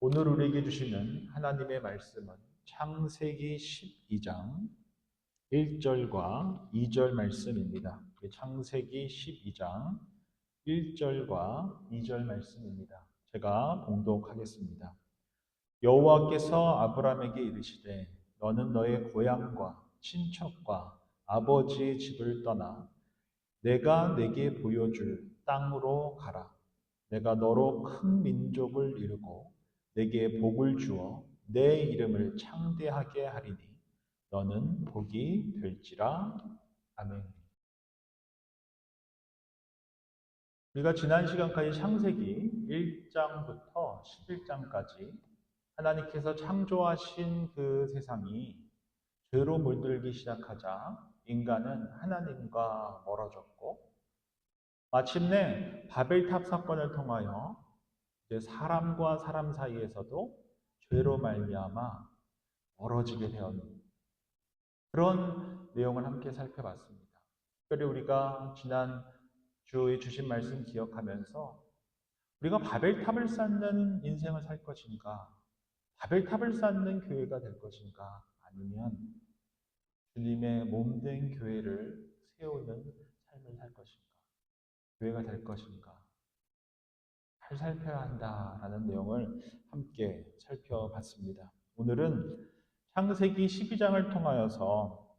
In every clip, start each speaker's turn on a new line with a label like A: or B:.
A: 오늘 우리에게 주시는 하나님의 말씀은 창세기 12장 1절과 2절 말씀입니다. 창세기 12장 1절과 2절 말씀입니다. 제가 봉독하겠습니다. 여호와께서 아브라함에게 이르시되 너는 너의 고향과 친척과 아버지의 집을 떠나 내가 내게 보여줄 땅으로 가라. 내가 너로 큰 민족을 이루고 내게 복을 주어 내 이름을 창대하게 하리니 너는 복이 될지라. 아멘. 우리가 지난 시간까지 창세기 1장부터 11장까지 하나님께서 창조하신 그 세상이 죄로 물들기 시작하자 인간은 하나님과 멀어졌고 마침내 바벨탑 사건을 통하여 이제 사람과 사람 사이에서도 죄로 말미암아 멀어지게 되었는 그런 내용을 함께 살펴봤습니다. 특별히 우리가 지난 주에 주신 말씀 기억하면서 우리가 바벨탑을 쌓는 인생을 살 것인가, 바벨탑을 쌓는 교회가 될 것인가, 아니면 주님의 몸된 교회를 세우는 삶을 살 것인가, 교회가 될 것인가, 잘 살펴야 한다라는 내용을 함께 살펴봤습니다. 오늘은 창세기 12장을 통하여서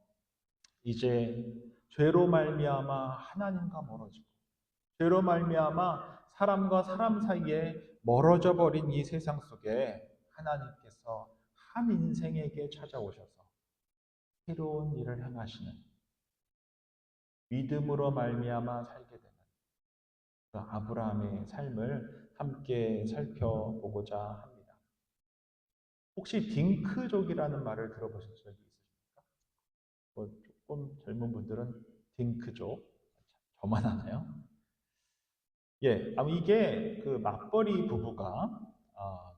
A: 이제 죄로 말미암아 하나님과 멀어지고 죄로 말미암아 사람과 사람 사이에 멀어져 버린 이 세상 속에 하나님께서 한 인생에게 찾아오셔서 새로운 일을 행하시는 믿음으로 말미암아 살게 되는 그 아브라함의 삶을 함께 살펴보고자 합니다. 혹시 딩크족이라는 말을 들어보신 적이 있으십니까? 조금 젊은 분들은 딩크족, 저만 하나요? 예, 이게 그 맞벌이 부부가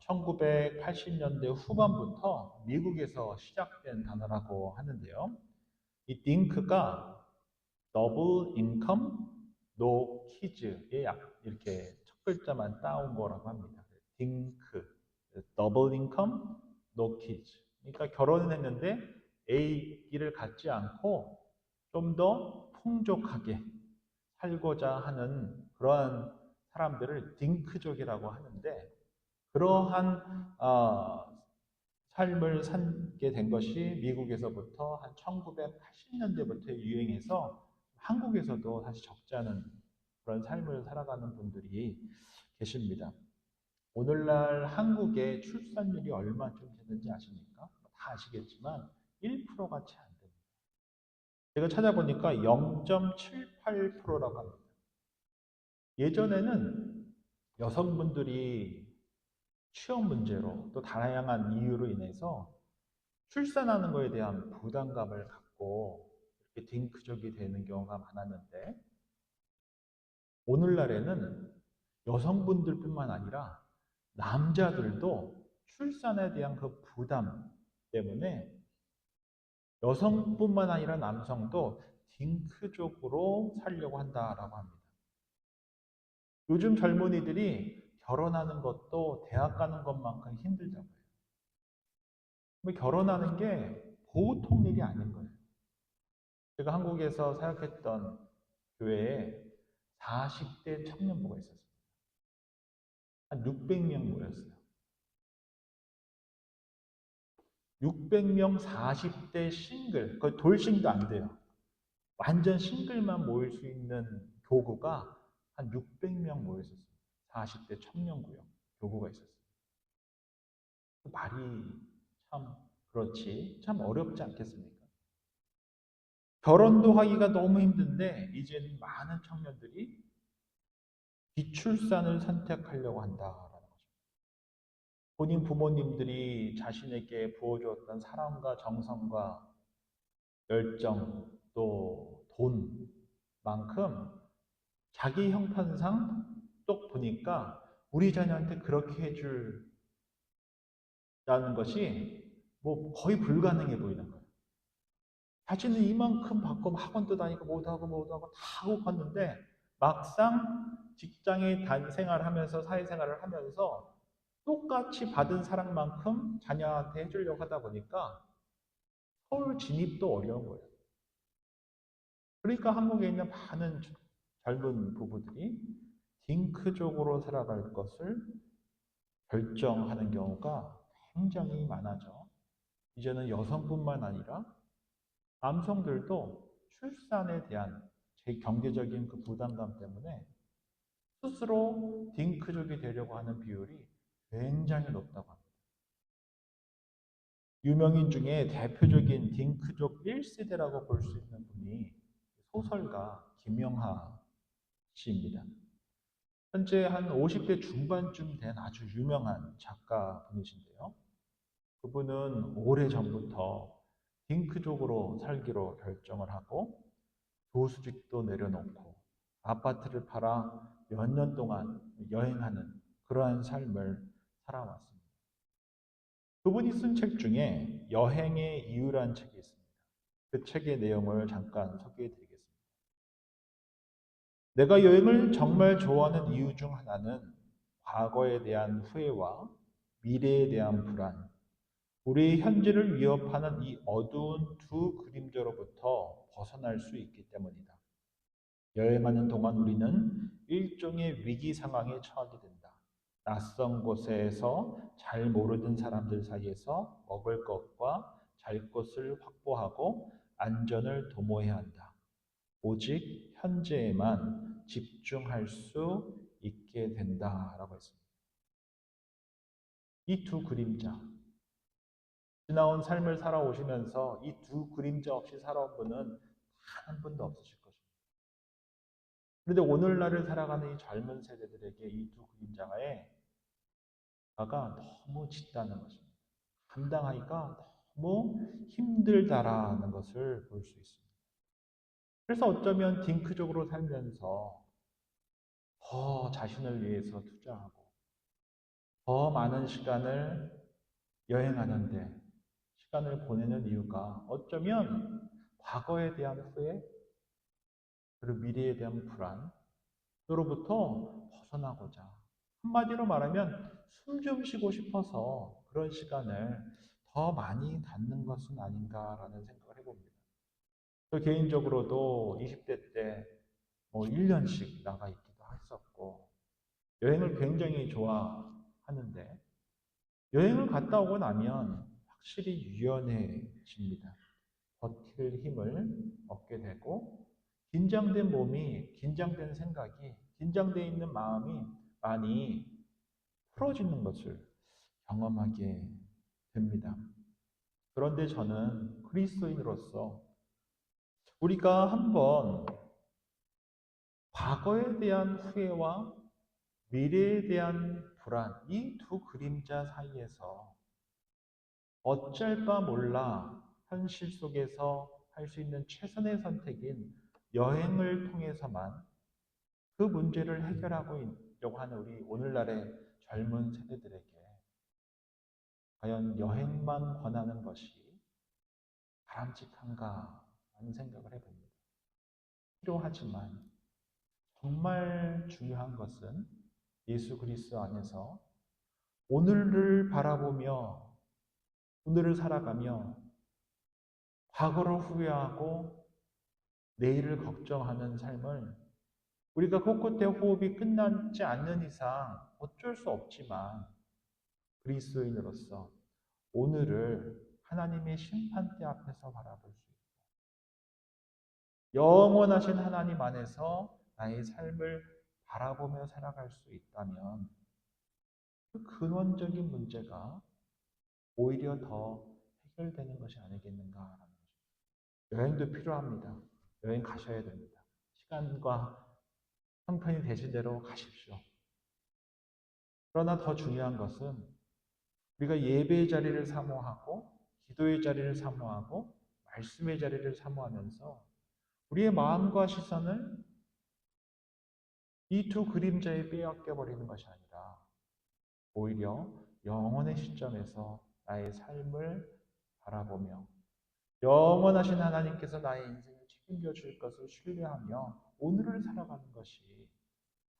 A: 1980년대 후반부터 미국에서 시작된 단어라고 하는데요. 이 딩크가 더블 인컴 노 키즈의 이렇게 첫 글자만 따온 거라고 합니다. 딩크, 더블 인컴 노 키즈. 그러니까 결혼을 했는데 A기를 갖지 않고 좀 더 풍족하게 살고자 하는 그러한 사람들을 딩크족이라고 하는데 그러한 삶을 살게 된 것이 미국에서부터 한 1980년대부터 유행해서 한국에서도 사실 적지 않은 그런 삶을 살아가는 분들이 계십니다. 오늘날 한국의 출산율이 얼마쯤 되는지 아십니까? 다 아시겠지만 1%가 채 안 됩니다. 제가 찾아보니까 0.78%라고 합니다. 예전에는 여성분들이 취업 문제로 또 다양한 이유로 인해서 출산하는 것에 대한 부담감을 갖고 이렇게 딩크족이 되는 경우가 많았는데 오늘날에는 여성분들뿐만 아니라 남자들도 출산에 대한 그 부담 때문에 여성뿐만 아니라 남성도 딩크족으로 살려고 한다라고 합니다. 요즘 젊은이들이 결혼하는 것도 대학 가는 것만큼 힘들다고 해요. 결혼하는 게 보통 일이 아닌 거예요. 제가 한국에서 사역했던 교회에 40대 청년부가 있었어요. 한 600명 모였어요. 600명 40대 싱글, 거의 돌싱도 안 돼요. 완전 싱글만 모일 수 있는 교구가 한 600명 모였었어요. 40대 청년구요. 교구가 있었어요. 말이 참 그렇지, 참 어렵지 않겠습니까? 결혼도 하기가 너무 힘든데 이제는 많은 청년들이 비출산을 선택하려고 한다라는 거죠. 본인 부모님들이 자신에게 부어주었던 사랑과 정성과 열정 또 돈만큼 자기 형편상 또 보니까 우리 자녀한테 그렇게 해주라는 것이 뭐 거의 불가능해 보이는 거예요. 자신은 이만큼 받고 학원도 다니고 뭐도 하고 다 하고 갔는데 막상 직장에 생활하면서 사회생활을 하면서 똑같이 받은 사랑만큼 자녀한테 해주려고 하다 보니까 서울 진입도 어려운 거예요. 그러니까 한국에 있는 많은 젊은 부부들이 딩크족으로 살아갈 것을 결정하는 경우가 굉장히 많아져. 이제는 여성뿐만 아니라 남성들도 출산에 대한 제 경제적인 그 부담감 때문에 스스로 딩크족이 되려고 하는 비율이 굉장히 높다고 합니다. 유명인 중에 대표적인 딩크족 1세대라고 볼 수 있는 분이 소설가 김영하 씨입니다. 현재 한 50대 중반쯤 된 아주 유명한 작가분이신데요. 그분은 오래전부터 딩크족으로 살기로 결정을 하고 교수직도 내려놓고 아파트를 팔아 몇 년 동안 여행하는 그러한 삶을 살아왔습니다. 그분이 쓴 책 중에 여행의 이유란 책이 있습니다. 그 책의 내용을 잠깐 소개해 드리겠습니다. 내가 여행을 정말 좋아하는 이유 중 하나는 과거에 대한 후회와 미래에 대한 불안, 우리의 현재를 위협하는 이 어두운 두 그림자로부터 벗어날 수 있기 때문이다. 여행하는 동안 우리는 일종의 위기 상황에 처하게 된다. 낯선 곳에서 잘 모르는 사람들 사이에서 먹을 것과 잘 것을 확보하고 안전을 도모해야 한다. 오직 현재에만 집중할 수 있게 된다라고 했습니다. 이 두 그림자, 지나온 삶을 살아오시면서 이 두 그림자 없이 살아온 분은 단 한 분도 없으실 것입니다. 그런데 오늘날을 살아가는 이 젊은 세대들에게 이 두 그림자가 너무 짙다는 것입니다. 감당하기가 너무 힘들다라는 것을 볼 수 있습니다. 그래서 어쩌면 딩크적으로 살면서 더 자신을 위해서 투자하고 더 많은 시간을 여행하는데 시간을 보내는 이유가 어쩌면 과거에 대한 후회 그리고 미래에 대한 불안으로부터 벗어나고자 한마디로 말하면 숨 좀 쉬고 싶어서 그런 시간을 더 많이 갖는 것은 아닌가라는 생각을 해봅니다. 저 개인적으로도 20대 때 뭐 1년씩 나가 있기도 했었고 여행을 굉장히 좋아하는데 여행을 갔다 오고 나면 확실히 유연해집니다. 버틸 힘을 얻게 되고 긴장된 몸이, 긴장된 생각이, 긴장되어 있는 마음이 많이 풀어지는 것을 경험하게 됩니다. 그런데 저는 그리스도인으로서 우리가 한번 과거에 대한 후회와 미래에 대한 불안, 이 두 그림자 사이에서 어쩔 바 몰라 현실 속에서 할 수 있는 최선의 선택인 여행을 통해서만 그 문제를 해결하고 하는 우리 오늘날의 젊은 세대들에게 과연 여행만 권하는 것이 바람직한가 하는 생각을 해봅니다. 필요하지만 정말 중요한 것은 예수 그리스도 안에서 오늘을 바라보며 오늘을 살아가며 과거를 후회하고 내일을 걱정하는 삶을 우리가 코끝에 호흡이 끝나지 않는 이상 어쩔 수 없지만 그리스도인으로서 오늘을 하나님의 심판대 앞에서 바라볼 수 있고 영원하신 하나님 안에서 나의 삶을 바라보며 살아갈 수 있다면 그 근원적인 문제가 오히려 더 해결되는 것이 아니겠는가라는 것입니다. 여행도 필요합니다. 여행 가셔야 됩니다. 시간과 형편이 되신 대로 가십시오. 그러나 더 중요한 것은 우리가 예배의 자리를 사모하고 기도의 자리를 사모하고 말씀의 자리를 사모하면서 우리의 마음과 시선을 이 두 그림자에 빼앗겨 버리는 것이 아니라 오히려 영원의 시점에서 나의 삶을 바라보며 영원하신 하나님께서 나의 인생을 책임져 줄 것을 신뢰하며 오늘을 살아가는 것이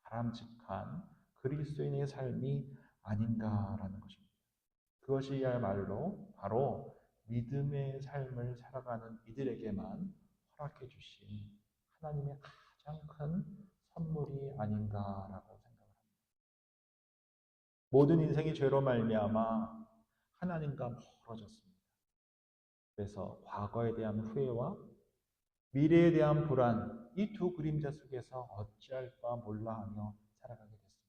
A: 바람직한 그리스도인의 삶이 아닌가라는 것입니다. 그것이야말로 바로 믿음의 삶을 살아가는 이들에게만 허락해 주신 하나님의 가장 큰 선물이 아닌가라고 생각합니다. 모든 인생이 죄로 말미암아 하나님과 멀어졌습니다. 그래서 과거에 대한 후회와 미래에 대한 불안, 이 두 그림자 속에서 어찌할까 몰라 하며 살아가게 됐습니다.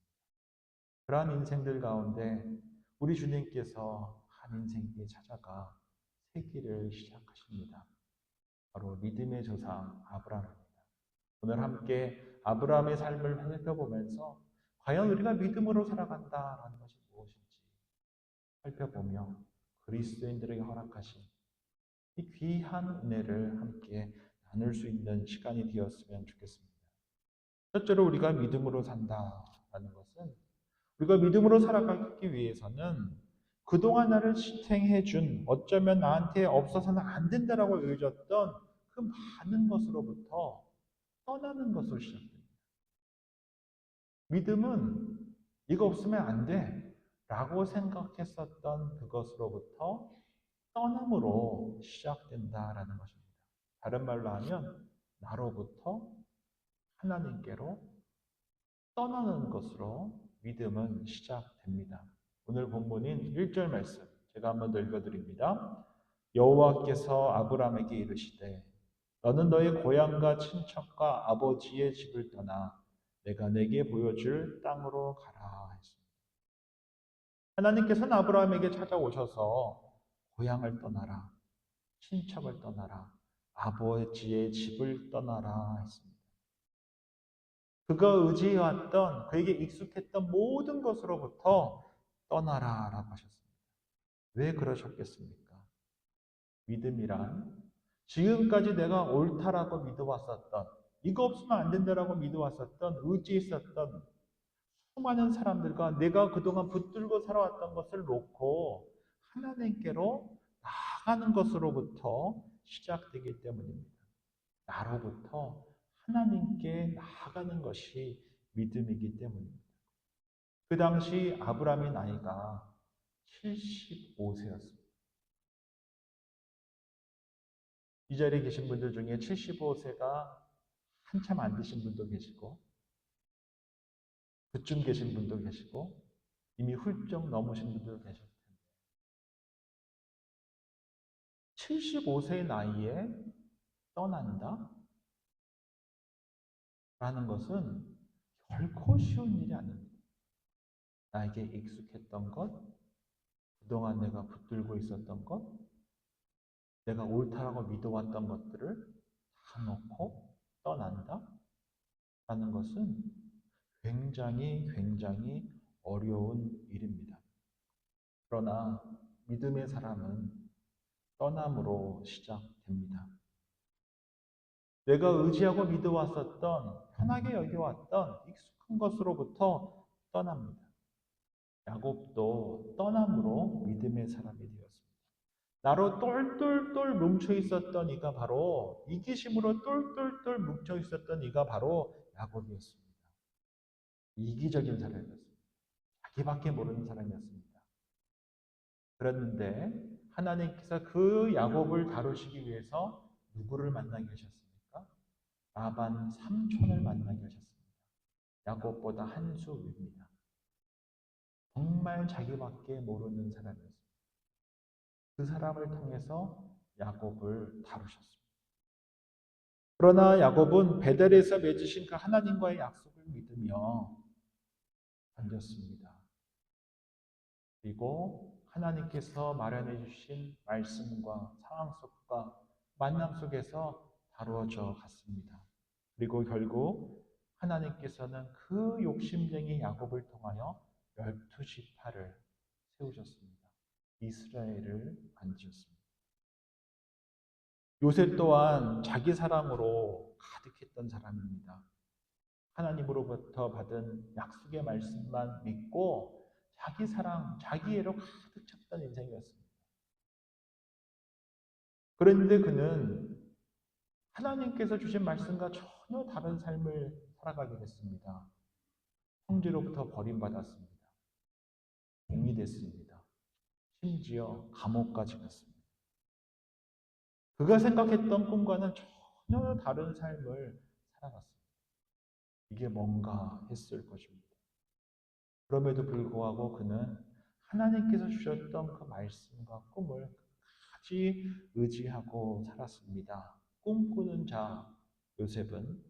A: 그러한 인생들 가운데 우리 주님께서 한 인생에게 찾아가 새 길을 시작하십니다. 바로 믿음의 조상 아브라함입니다. 오늘 함께 아브라함의 삶을 살펴보면서 과연 우리가 믿음으로 살아간다라는 것이 무엇인지 살펴보며 그리스도인들에게 허락하신 이 귀한 은혜를 함께 나눌 수 있는 시간이 되었으면 좋겠습니다. 첫째로 우리가 믿음으로 산다라는 것은 우리가 믿음으로 살아가기 위해서는 그동안 나를 지탱해 준 어쩌면 나한테 없어서는 안 된다라고 여겨졌던 그 많은 것으로부터 떠나는 것으로 시작됩니다. 믿음은 이거 없으면 안 돼 라고 생각했었던 그것으로부터 떠남으로 시작된다라는 것입니다. 다른 말로 하면 나로부터 하나님께로 떠나는 것으로 믿음은 시작됩니다. 오늘 본문인 1절 말씀 제가 한번 더 읽어드립니다. 여호와께서 아브라함에게 이르시되 너는 너의 고향과 친척과 아버지의 집을 떠나 내가 내게 보여줄 땅으로 가라 했습니다. 하나님께서는 아브라함에게 찾아오셔서 고향을 떠나라, 친척을 떠나라, 아버지의 집을 떠나라 했습니다. 그가 의지해왔던 그에게 익숙했던 모든 것으로부터 떠나라라고 하셨습니다. 왜 그러셨겠습니까? 믿음이란 지금까지 내가 옳다라고 믿어왔었던 이거 없으면 안 된다라고 믿어왔었던 의지했었던 수많은 사람들과 내가 그동안 붙들고 살아왔던 것을 놓고 하나님께로 나아가는 것으로부터 시작되기 때문입니다. 나로부터 하나님께 나아가는 것이 믿음이기 때문입니다. 그 당시 아브라함의 나이가 75세였습니다. 이 자리에 계신 분들 중에 75세가 한참 안 되신 분도 계시고 그쯤 계신 분도 계시고 이미 훌쩍 넘으신 분도 계실 텐데 75세의 나이에 떠난다? 라는 것은 결코 쉬운 일이 아닙니다. 나에게 익숙했던 것, 그동안 내가 붙들고 있었던 것, 내가 옳다라고 믿어왔던 것들을 다 놓고 떠난다? 라는 것은 굉장히 어려운 일입니다. 그러나 믿음의 사람은 떠남으로 시작됩니다. 내가 의지하고 믿어왔었던, 편하게 여겨왔던 익숙한 것으로부터 떠납니다. 야곱도 떠남으로 믿음의 사람이 되었습니다. 나로 똘똘똘 뭉쳐 있었던 이가 바로 이기심으로 똘똘똘 뭉쳐 있었던 이가 바로 야곱이었습니다. 이기적인 사람이었습니다. 자기밖에 모르는 사람이었습니다. 그랬는데 하나님께서 그 야곱을 다루시기 위해서 누구를 만나게 하셨습니까? 라반 삼촌을 만나게 하셨습니다. 야곱보다 한 수 위입니다. 정말 자기밖에 모르는 사람이었습니다. 그 사람을 통해서 야곱을 다루셨습니다. 그러나 야곱은 베델에서 맺으신 그 하나님과의 약속을 믿으며 던졌습니다. 그리고 하나님께서 마련해 주신 말씀과 상황 속과 만남 속에서 다루어져 갔습니다. 그리고 결국 하나님께서는 그 욕심쟁이 야곱을 통하여 12지파를 세우셨습니다. 이스라엘을 만드셨습니다. 요셉 또한 자기 사랑으로 가득했던 사람입니다. 하나님으로부터 받은 약속의 말씀만 믿고 자기 사랑, 자기애로 가득 찼던 인생이었습니다. 그런데 그는 하나님께서 주신 말씀과 전혀 다른 삶을 살아가게 됐습니다. 형제로부터 버림받았습니다. 종이 됐습니다. 심지어 감옥까지 갔습니다. 그가 생각했던 꿈과는 전혀 다른 삶을 살아갔습니다. 이게 뭔가 했을 것입니다. 그럼에도 불구하고 그는 하나님께서 주셨던 그 말씀과 꿈을 끝까지 의지하고 살았습니다. 꿈꾸는 자 요셉은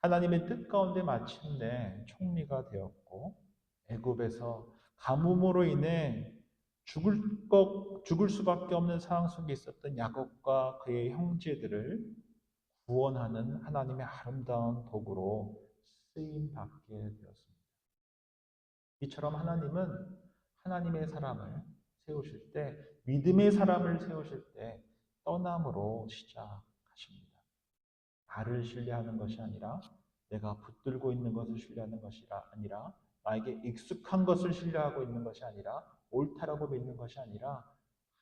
A: 하나님의 뜻 가운데 마침내 총리가 되었고 애굽에서 가뭄으로 인해 죽을 수밖에 없는 상황 속에 있었던 야곱과 그의 형제들을 구원하는 하나님의 아름다운 도구로 쓰임 받게 되었습니다. 이처럼 하나님은 하나님의 사람을 세우실 때, 믿음의 사람을 세우실 때 떠남으로 시작하십니다. 나를 신뢰하는 것이 아니라, 내가 붙들고 있는 것을 신뢰하는 것이 아니라, 나에게 익숙한 것을 신뢰하고 있는 것이 아니라, 옳다라고 믿는 것이 아니라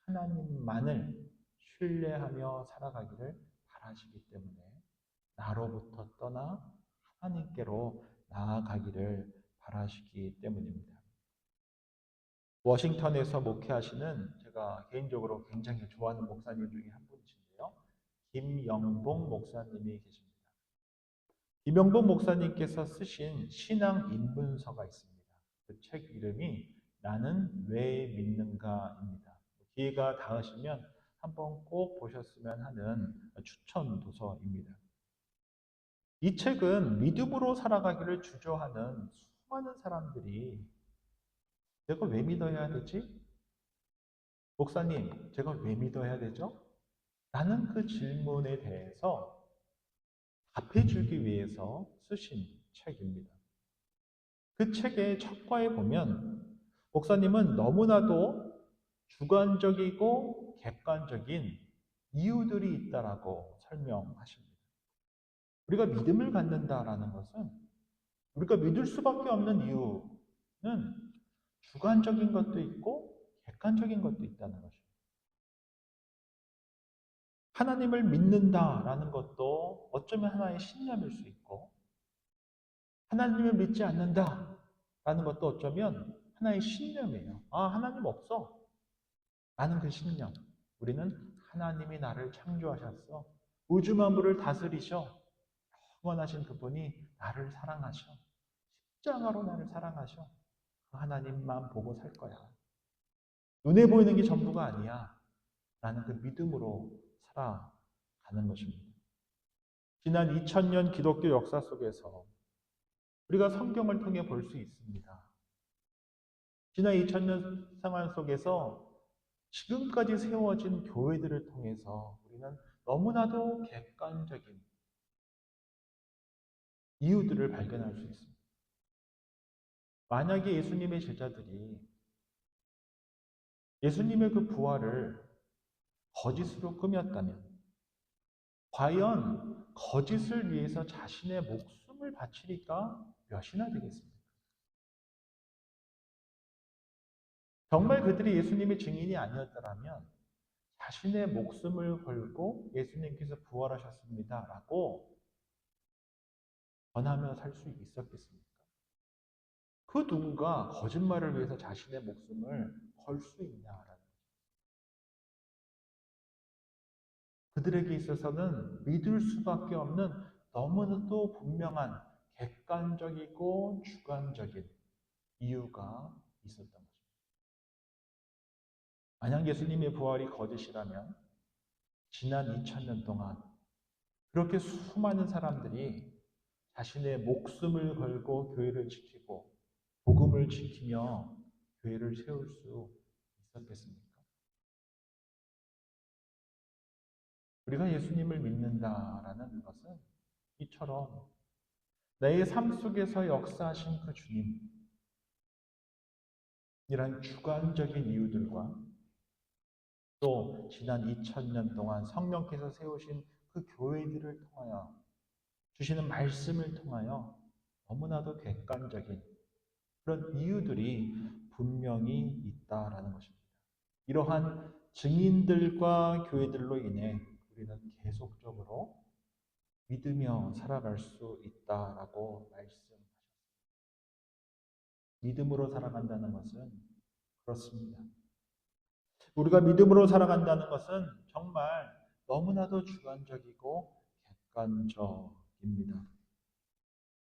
A: 하나님만을 신뢰하며 살아가기를 바라시기 때문에 나로부터 떠나 하나님께로 나아가기를 바라시기 때문입니다. 워싱턴에서 목회하시는 제가 개인적으로 굉장히 좋아하는 목사님 중에 한 분이신데요. 김영봉 목사님이 계십니다. 김영봉 목사님께서 쓰신 신앙 입문서가 있습니다. 그 책 이름이 나는 왜 믿는가입니다. 기회가 닿으시면 한번 꼭 보셨으면 하는 추천 도서입니다. 이 책은 믿음으로 살아가기를 주저하는 수많은 사람들이 내가 왜 믿어야 되지? 목사님, 제가 왜 믿어야 되죠? 라는 그 질문에 대해서 답해 주기 위해서 쓰신 책입니다. 그 책의 첫 과에 보면 목사님은 너무나도 주관적이고 객관적인 이유들이 있다라고 설명하십니다. 우리가 믿음을 갖는다라는 것은 우리가 믿을 수밖에 없는 이유는 주관적인 것도 있고 객관적인 것도 있다는 것입니다. 하나님을 믿는다라는 것도 어쩌면 하나의 신념일 수 있고, 하나님을 믿지 않는다라는 것도 어쩌면 하나의 신념이에요. 아, 하나님 없어. 라는 그 신념. 우리는 하나님이 나를 창조하셨어. 우주 만물을 다스리셔. 영원하신 그분이 나를 사랑하셔. 십자가로 나를 사랑하셔. 그 하나님만 보고 살 거야. 눈에 보이는 게 전부가 아니야. 라는 그 믿음으로 살아가는 것입니다. 지난 2000년 기독교 역사 속에서 우리가 성경을 통해 볼 수 있습니다. 지난 2000년 생활 속에서 지금까지 세워진 교회들을 통해서 우리는 너무나도 객관적인 이유들을 발견할 수 있습니다. 만약에 예수님의 제자들이 예수님의 그 부활을 거짓으로 꾸몄다면 과연 거짓을 위해서 자신의 목숨을 바치리까 몇이나 되겠습니까? 정말 그들이 예수님의 증인이 아니었더라면 자신의 목숨을 걸고 예수님께서 부활하셨습니다 라고 전하며 살 수 있었겠습니까? 그 누군가 거짓말을 위해서 자신의 목숨을 걸 수 있냐라는 거죠. 그들에게 있어서는 믿을 수밖에 없는 너무나도 분명한 객관적이고 주관적인 이유가 있었던 것입니다. 만약 예수님의 부활이 거짓이라면 지난 2000년 동안 그렇게 수많은 사람들이 자신의 목숨을 걸고 교회를 지키고 복음을 지키며 교회를 세울 수 있었겠습니까? 우리가 예수님을 믿는다라는 것은 이처럼 내 삶 속에서 역사하신 그 주님, 이런 주관적인 이유들과 또 지난 2000년 동안 성령께서 세우신 그 교회들을 통하여 주시는 말씀을 통하여 너무나도 객관적인 그런 이유들이 분명히 있다라는 것입니다. 이러한 증인들과 교회들로 인해 우리는 계속적으로 믿으며 살아갈 수 있다라고 말씀하셨습니다. 믿음으로 살아간다는 것은 그렇습니다. 우리가 믿음으로 살아간다는 것은 정말 너무나도 주관적이고 객관적입니다.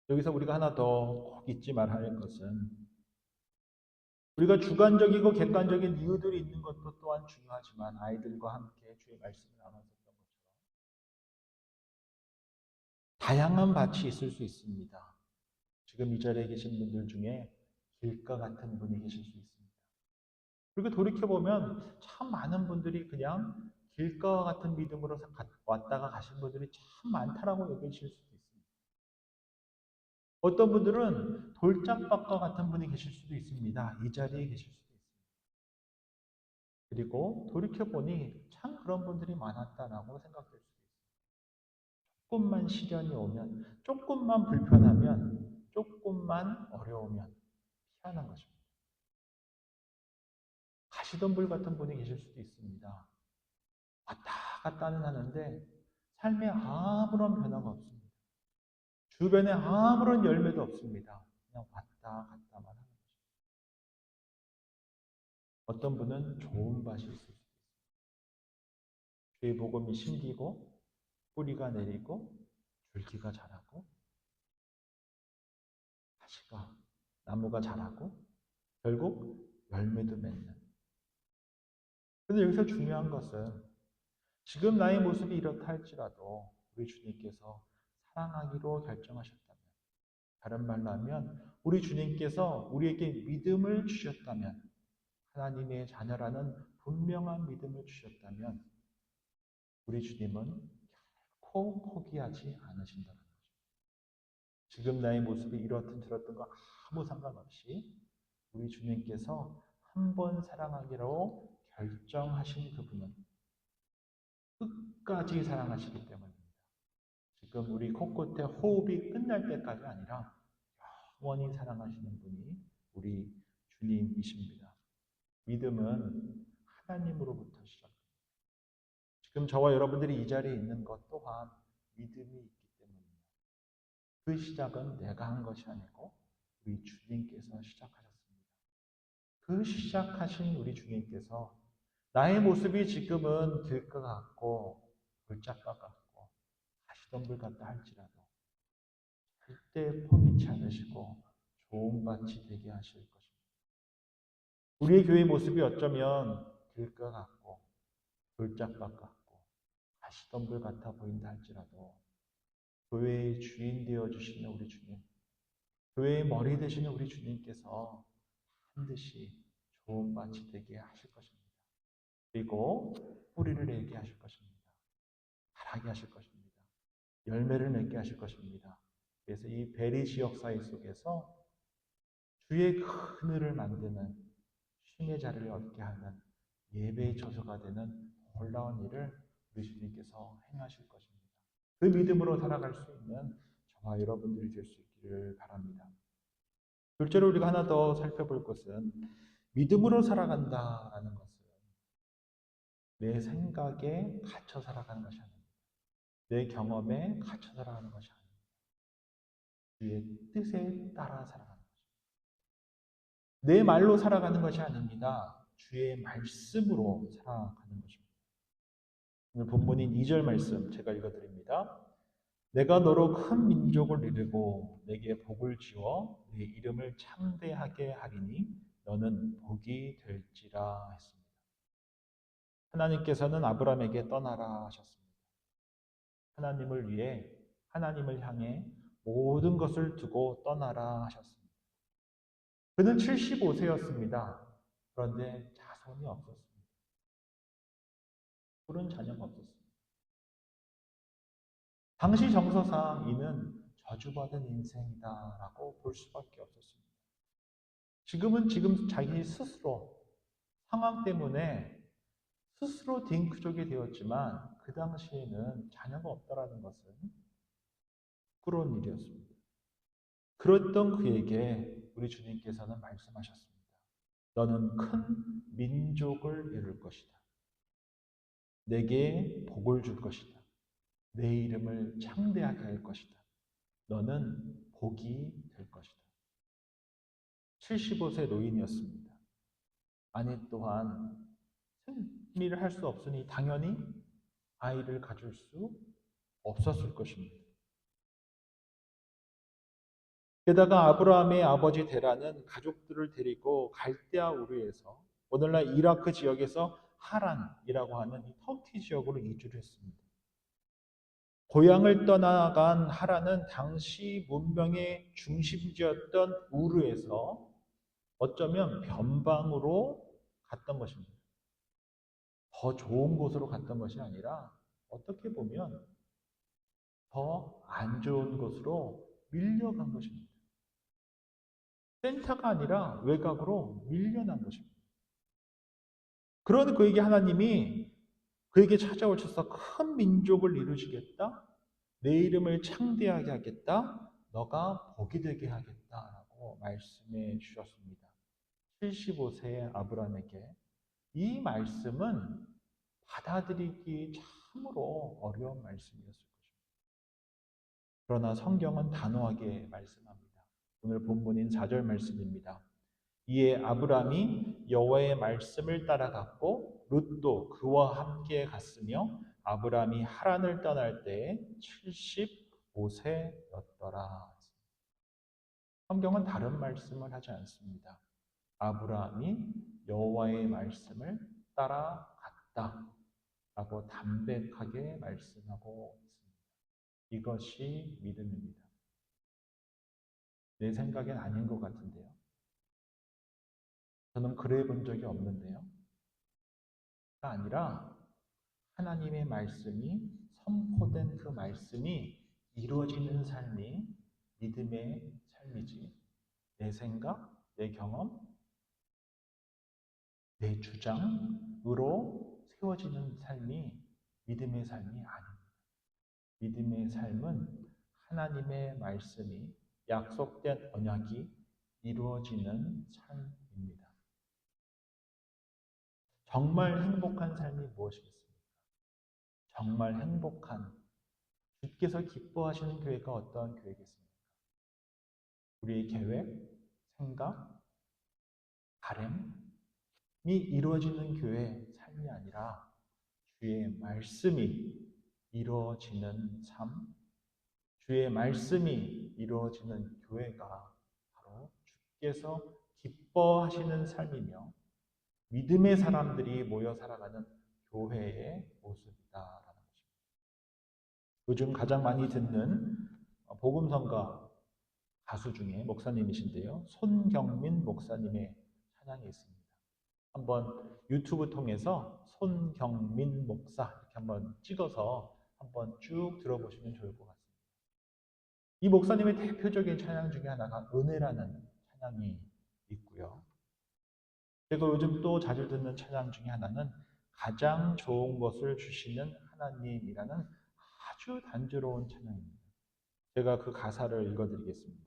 A: 여기서 우리가 하나 더 꼭 잊지 말아야 할 것은 우리가 주관적이고 객관적인 이유들이 있는 것도 또한 중요하지만 아이들과 함께 주의 말씀을 나눴었던 것처럼 다양한 밭이 있을 수 있습니다. 지금 이 자리에 계신 분들 중에 길가 같은 분이 계실 수 있습니다. 그리고 돌이켜보면 참 많은 분들이 그냥 길가와 같은 믿음으로 왔다가 가신 분들이 참 많다라고 여기실 수도 있습니다. 어떤 분들은 돌짝밭과 같은 분이 계실 수도 있습니다. 이 자리에 계실 수도 있습니다. 그리고 돌이켜보니 참 그런 분들이 많았다라고 생각될 수도 있습니다. 조금만 시련이 오면, 조금만 불편하면, 조금만 어려우면 피하는 것입니다. 가시덤불 같은 분이 계실 수도 있습니다. 왔다 갔다는 하는데 삶에 아무런 변화가 없습니다. 주변에 아무런 열매도 없습니다. 그냥 왔다 갔다만 하는 것입니다. 어떤 분은 좋은 밭이 있을 수 있습니다. 주의 복음이 심기고 뿌리가 내리고 줄기가 자라고 가시가 나무가 자라고 결국 열매도 맺는. 그런데 여기서 중요한 것은 지금 나의 모습이 이렇다 할지라도 우리 주님께서 사랑하기로 결정하셨다면, 다른 말로 하면 우리 주님께서 우리에게 믿음을 주셨다면, 하나님의 자녀라는 분명한 믿음을 주셨다면 우리 주님은 결코 포기하지 않으신다는 거죠. 지금 나의 모습이 이렇든 저렇든 거 아무 상관없이 우리 주님께서 한 번 사랑하기로 결정하신 그분은 끝까지 사랑하시기 때문입니다. 지금 우리 코끝에 호흡이 끝날 때까지 아니라 영원히 사랑하시는 분이 우리 주님이십니다. 믿음은 하나님으로부터 시작합니다. 지금 저와 여러분들이 이 자리에 있는 것 또한 믿음이 있기 때문입니다. 그 시작은 내가 한 것이 아니고 우리 주님께서 시작하셨습니다. 그 시작하신 우리 주님께서 나의 모습이 지금은 길가 같고 골짜가 같고 가시덤불 같다 할지라도 절대 포기치 않으시고 좋은 밭이 되게 하실 것입니다. 우리의 교회 모습이 어쩌면 길가 같고 돌짝밭 같고 가시덤불 같아 보인다 할지라도 교회의 주인 되어 주시는 우리 주님, 교회의 머리 되시는 우리 주님께서 반드시 좋은 밭이 되게 하실 것입니다. 그리고 뿌리를 내게 하실 것입니다. 자라게 하실 것입니다. 열매를 맺게 하실 것입니다. 그래서 이 베리 지역 사회 속에서 주의 그늘을 만드는 쉼의 자리를 얻게 하는 예배의 처소가 되는 놀라운 일을 우리 주님께서 행하실 것입니다. 그 믿음으로 살아갈 수 있는 저와 여러분들이 될 수 있기를 바랍니다. 둘째로 우리가 하나 더 살펴볼 것은 믿음으로 살아간다라는 것은 내 생각에 갇혀 살아가는 것이 아닙니다. 내 경험에 갇혀 살아가는 것이 아닙니다. 주의 뜻에 따라 살아가는 것입니다. 내 말로 살아가는 것이 아닙니다. 주의 말씀으로 살아가는 것입니다. 오늘 본문인 2절 말씀 제가 읽어드립니다. 내가 너로 큰 민족을 이루고 내게 복을 지어 내 이름을 창대하게 하리니 너는 복이 될지라 했습니다. 하나님께서는 아브라함에게 떠나라 하셨습니다. 하나님을 위해 하나님을 향해 모든 것을 두고 떠나라 하셨습니다. 그는 75세였습니다. 그런데 자손이 없었습니다. 그런 자녀가 없었습니다. 당시 정서상 이는 저주받은 인생이다라고 볼 수밖에 없었습니다. 지금은 지금 자기 스스로 상황 때문에 스스로 딩크족이 되었지만 그 당시에는 자녀가 없다라는 것은 부끄러운 일이었습니다. 그랬던 그에게 우리 주님께서는 말씀하셨습니다. 너는 큰 민족을 이룰 것이다. 내게 복을 줄 것이다. 내 이름을 창대하게 할 것이다. 너는 복이 될 것이다. 75세 노인이었습니다. 아내 또한 승리를 할 수 없으니 당연히 아이를 가질 수 없었을 것입니다. 게다가 아브라함의 아버지 데라는 가족들을 데리고 갈대아 우르에서 오늘날 이라크 지역에서 하란이라고 하는 이 터키 지역으로 이주를 했습니다. 고향을 떠나간 하란은 당시 문명의 중심지였던 우르에서 어쩌면 변방으로 갔던 것입니다. 더 좋은 곳으로 갔던 것이 아니라 어떻게 보면 더 안 좋은 곳으로 밀려간 것입니다. 센터가 아니라 외곽으로 밀려난 것입니다. 그런 그에게 하나님이 그에게 찾아오셔서 큰 민족을 이루시겠다. 내 이름을 창대하게 하겠다. 너가 복이 되게 하겠다라고 말씀해 주셨습니다. 75세의 아브라함에게 이 말씀은 받아들이기 참으로 어려운 말씀이었을 것입니다. 그러나 성경은 단호하게 말씀합니다. 오늘 본문인 4절 말씀입니다. 이에 아브람이 여호와의 말씀을 따라갔고 룻도 그와 함께 갔으며 아브람이 하란을 떠날 때에 75세였더라. 성경은 다른 말씀을 하지 않습니다. 아브라함이 여호와의 말씀을 따라갔다 라고 담백하게 말씀하고 있습니다. 이것이 믿음입니다. 내 생각엔 아닌 것 같은데요. 저는 그래 본 적이 없는데요. 아니라 하나님의 말씀이 선포된 그 말씀이 이루어지는 삶이 믿음의 삶이지 내 생각, 내 경험, 내 주장으로 세워지는 삶이 믿음의 삶이 아닙니다. 믿음의 삶은 하나님의 말씀이 약속된 언약이 이루어지는 삶입니다. 정말 행복한 삶이 무엇이겠습니까? 정말 행복한 주께서 기뻐하시는 교회가 어떠한 교회겠습니까? 우리의 계획, 생각, 바람이 이루어지는 교회 삶이 아니라 주의 말씀이 이루어지는 삶, 주의 말씀이 이루어지는 교회가 바로 주께서 기뻐하시는 삶이며 믿음의 사람들이 모여 살아가는 교회의 모습이다라는 것입니다. 요즘 가장 많이 듣는 복음성가 가수 중에 목사님이신데요. 손경민 목사님의 찬양이 있습니다. 한번 유튜브 통해서 손경민 목사 이렇게 한번 찍어서 한번 쭉 들어보시면 좋을 것 같습니다. 이 목사님의 대표적인 찬양 중에 하나가 은혜라는 찬양이 있고요. 제가 요즘 또 자주 듣는 찬양 중에 하나는 가장 좋은 것을 주시는 하나님이라는 아주 단조로운 찬양입니다. 제가 그 가사를 읽어드리겠습니다.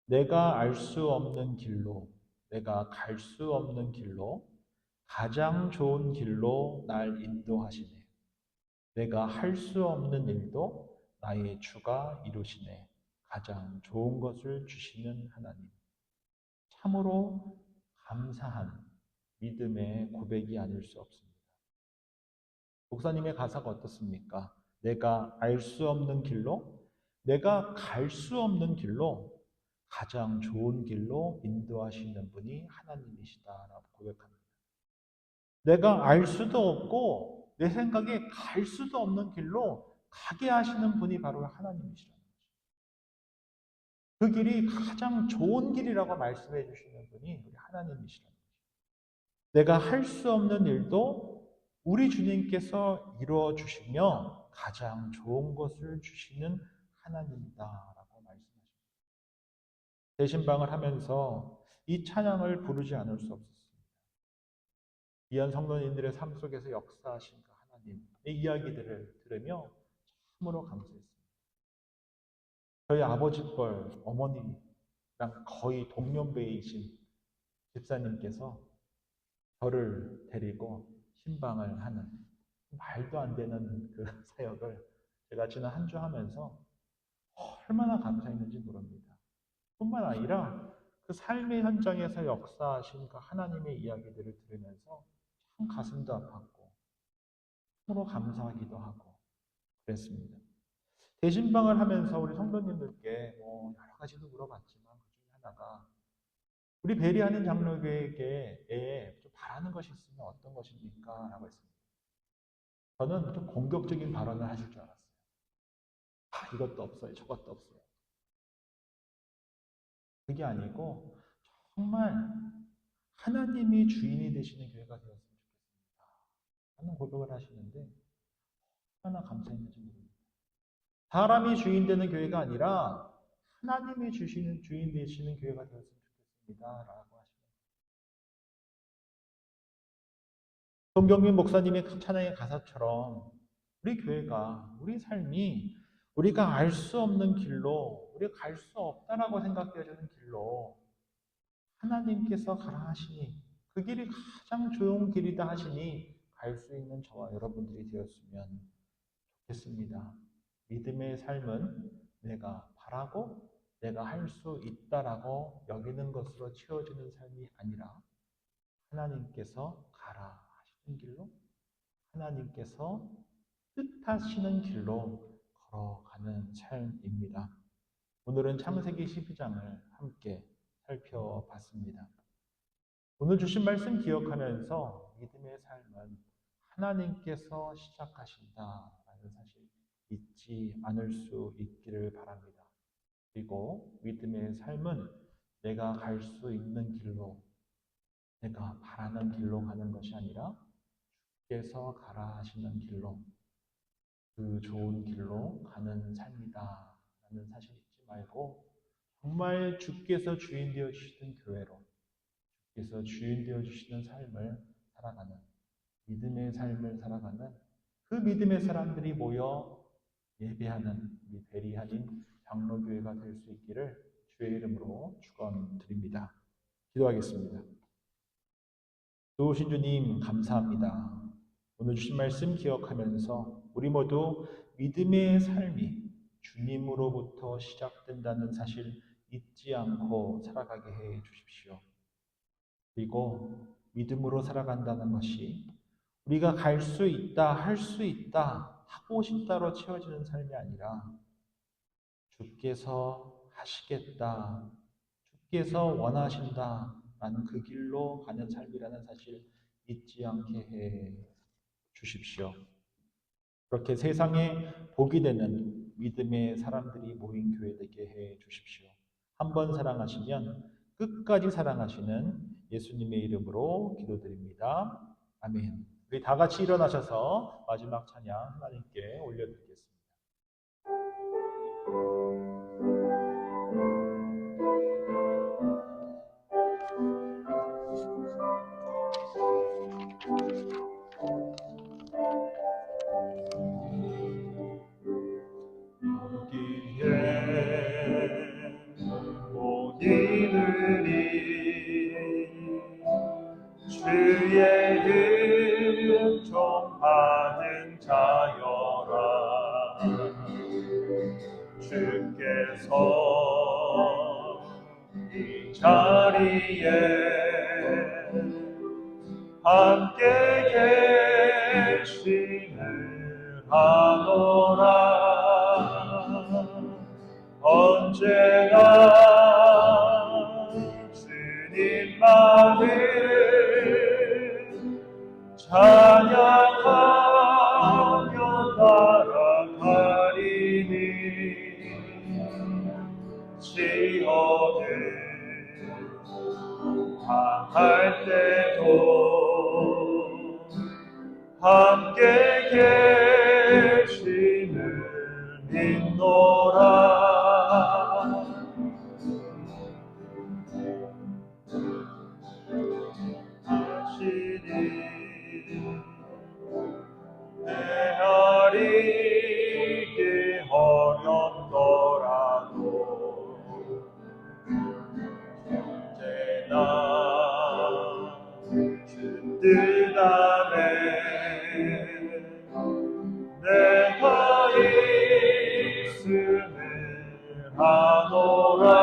A: 내가 알 수 없는 길로, 내가 갈 수 없는 길로 가장 좋은 길로 날 인도하시네. 내가 할 수 없는 일도 나의 주가 이루시네. 가장 좋은 것을 주시는 하나님. 참으로 감사한 믿음의 고백이 아닐 수 없습니다. 목사님의 가사가 어떻습니까? 내가 알 수 없는 길로, 내가 갈 수 없는 길로 가장 좋은 길로 인도하시는 분이 하나님이시다라고 고백합니다. 내가 알 수도 없고 내 생각에 갈 수도 없는 길로 가게 하시는 분이 바로 하나님이시라는 거죠. 그 길이 가장 좋은 길이라고 말씀해 주시는 분이 우리 하나님이시라는 거죠. 내가 할 수 없는 일도 우리 주님께서 이루어 주시며 가장 좋은 것을 주시는 하나님이다라고 말씀하십니다. 대신방을 하면서 이 찬양을 부르지 않을 수 없었습니다. 귀한 성도님들의 삶 속에서 역사하신 그 하나님의 이야기들을 들으며 참으로 감사했습니다. 저희 아버지뻘 어머니랑 거의 동년배이신 집사님께서 저를 데리고 신방을 하는 말도 안 되는 그 사역을 제가 지난 한 주 하면서 얼마나 감사했는지 모릅니다. 뿐만 아니라 그 삶의 현장에서 역사하신 그 하나님의 이야기들을 들으면서 참 가슴도 아팠고 서로 감사하기도 하고 그랬습니다. 대신방을 하면서 우리 성도님들께 여러 가지도 물어봤지만 그 중에 하나가 우리 베리하는 장로교회에 좀 바라는 것이 있으면 어떤 것입니까? 라고 했습니다. 저는 좀 공격적인 발언을 하실 줄 알았어요. 이것도 없어요. 저것도 없어요. 그게 아니고 정말 하나님이 주인이 되시는 교회가 되었으면 좋겠습니다. 하는 고백을 하시는데 얼마나 감사했는지 모릅니다. 사람이 주인 되는 교회가 아니라 하나님이 주시는 주인 되시는 교회가 되었으면 좋겠습니다. 라고 하십니다. 송경민 목사님의 찬양의 가사처럼 우리 교회가, 우리 삶이 우리가 알 수 없는 길로, 우리가 갈 수 없다라고 생각되어지는 길로 하나님께서 가라 하시니 그 길이 가장 좋은 길이다 하시니 갈 수 있는 저와 여러분들이 되었으면 좋겠습니다. 믿음의 삶은 내가 바라고 내가 할 수 있다라고 여기는 것으로 채워지는 삶이 아니라 하나님께서 가라 하시는 길로 하나님께서 뜻하시는 길로 걸어가는 삶입니다. 오늘은 창세기 12장을 함께 살펴봤습니다. 오늘 주신 말씀 기억하면서 믿음의 삶은 하나님께서 시작하신다라는 사실 잊지 않을 수 있기를 바랍니다. 그리고 믿음의 삶은 내가 갈 수 있는 길로, 내가 바라는 길로 가는 것이 아니라 주께서 가라 하시는 길로, 그 좋은 길로 가는 삶이다 라는 사실 잊지 말고 정말 주께서 주인 되어 주시는 교회로, 주께서 주인 되어 주시는 삶을 살아가는, 믿음의 삶을 살아가는 그 믿음의 사람들이 모여 예배하는 우리 베리하닌 장로교회가 될 수 있기를 주의 이름으로 축원드립니다. 기도하겠습니다. 좋으신 주님 감사합니다. 오늘 주신 말씀 기억하면서 우리 모두 믿음의 삶이 주님으로부터 시작된다는 사실 잊지 않고 살아가게 해 주십시오. 그리고 믿음으로 살아간다는 것이 우리가 갈 수 있다, 할 수 있다, 하고 싶다로 채워지는 삶이 아니라 주께서 하시겠다, 주께서 원하신다 라는 그 길로 가는 삶이라는 사실 잊지 않게 해 주십시오. 그렇게 세상에 복이 되는 믿음의 사람들이 모인 교회 되게 해 주십시오. 한 번 사랑하시면 끝까지 사랑하시는 예수님의 이름으로 기도드립니다. 아멘. 우리 다 같이 일어나셔서 마지막 찬양 하나님께 올려드리겠습니다. 주의 은총 받은 자여라. 주께서 이 자리에 함께 계심을 하노라. 언제나 주님만을 찬양하며 따라가리니 시험을 당할 때도 함께 계심을 믿노라. 헤아리기 어렵더라도 언제나 주 뜻 안에 내가 있음을 하노라.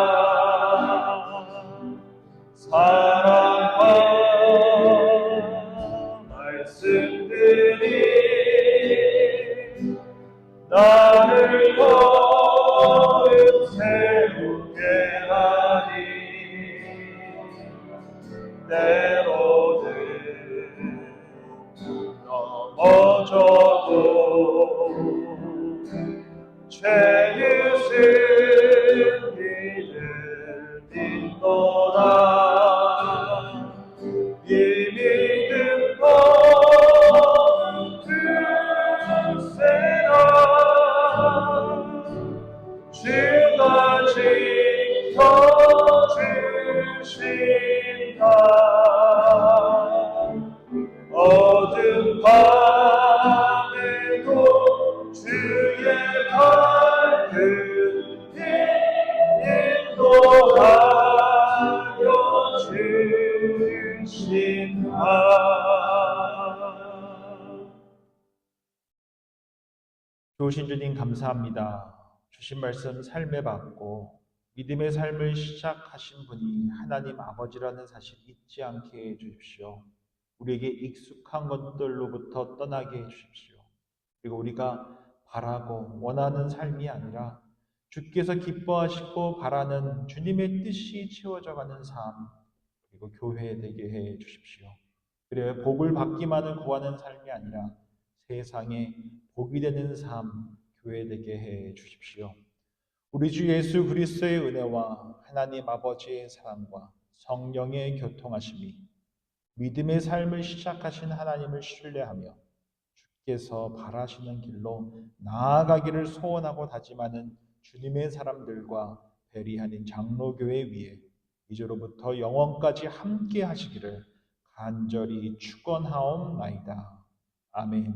B: 때로는 넘어져도 죄의 승리를 믿노라. 이 믿음 거두세라. 주가 지켜주신다. 어둠 밤에도 주의 밝은 빛 인도하여 주신다.
A: 좋으신 주님 감사합니다. 주신 말씀 삶에 받고 믿음의 삶을 시작하신 분이 하나님 아버지라는 사실 잊지 않게 해 주십시오. 우리에게 익숙한 것들로부터 떠나게 해 주십시오. 그리고 우리가 바라고 원하는 삶이 아니라 주께서 기뻐하시고 바라는 주님의 뜻이 채워져가는 삶, 그리고 교회 되게 해 주십시오. 그래야 복을 받기만을 구하는 삶이 아니라 세상에 복이 되는 삶, 교회 되게 해 주십시오. 우리 주 예수 그리스도의 은혜와 하나님 아버지의 사랑과 성령의 교통하심이 믿음의 삶을 시작하신 하나님을 신뢰하며 주께서 바라시는 길로 나아가기를 소원하고 다짐하는 주님의 사람들과 베리하는 장로교회 위에 이제로부터 영원까지 함께 하시기를 간절히 축원하옵나이다. 아멘.